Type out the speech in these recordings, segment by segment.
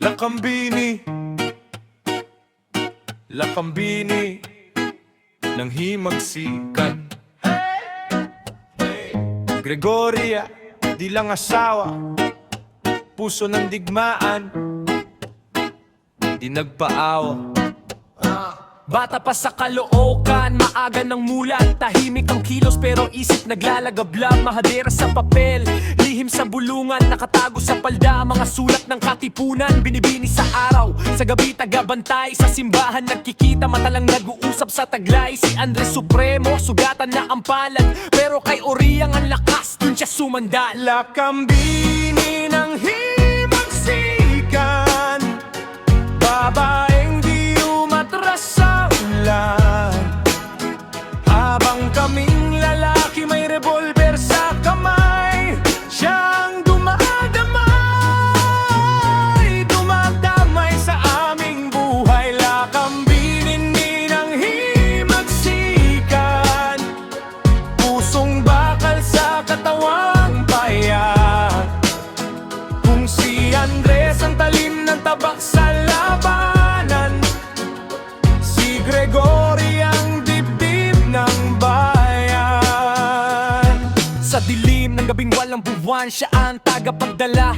Lakambini, lakambini ng himagsikan. Gregoria, di lang asawa, puso ng digmaan, di nagpaawa. Bata pa sa Caloocan, maaga ng mulat. Tahimik ang kilos pero isip naglalagablag. Mahadera sa papel, lihim sa bulungan, nakatago sa palda, mga sulat ng katipunan. Binibini sa araw, sa gabi tagabantay. Sa simbahan nagkikita, matalang nag-uusap sa taglay. Si Andres Supremo, sugatan na ang palad, pero kay Oriang ang lakas, dun siya sumandal. Lakambini ng himagsikan, babaeng di umatras sa ulan. Habang kaming lalaki may revolver sa kamay, siyang dumadamay, dumadamay sa aming buhay. Lakambini ng himagsikan, pusong bakal sa katawang payat. Kung si Andres ang talim ng tabak sa labanan, si Gregory ang dibdib ng bayan. Sa dilim ng gabing walang buwan, siya ang tagapagdala.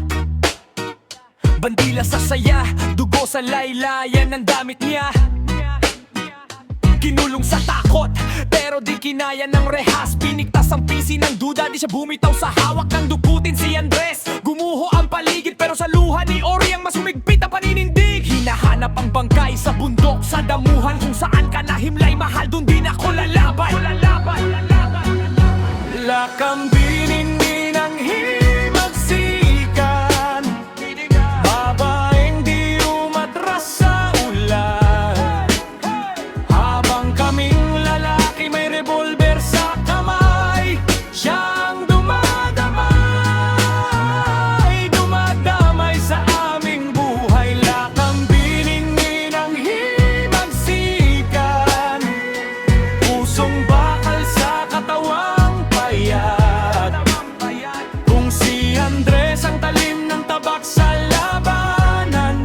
Bandila sa saya, dugo sa laylayan ng damit niya. Kinulong sa takot, pero di kinaya ng rehas. Pinigtas ang pisi ng duda, di siya bumitaw sa hawak ng dugutin. Si Andres, gumuho ang paligid, pero sa luha ni Ori ang mas humigpit ang paninindig. Hinahanap ang bangkay sa bundok, sa damuhan, kung saan ka nahimlay. Mahal, dun din ako lalaban. Lakambini ng himagsikan, babaeng di umatras sa ulan. Habang kaming lalaki may revolver sa kamay, siyang dumadamay, dumadamay sa aming buhay. Lakambini ng himagsikan, pusong bakal sa katawang payat. Kung si Andres ang talim ng tabak sa labanan,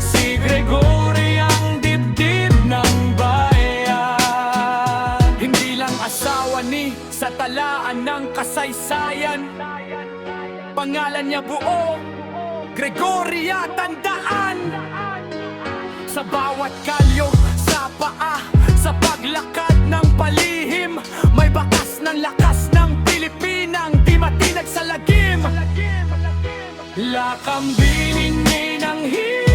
si Gregory ang dibdib ng bayan. Hindi lang asawa ni sa talaan ng kasaysayan, pangalan niya buo, Gregoria, tandaan. Sa bawat kalyo, sa paa, sa paglakad ng palihim, may bakas ng lakas ng Pilipinang di matinag sa lagim. Lakambini ng himagsikan,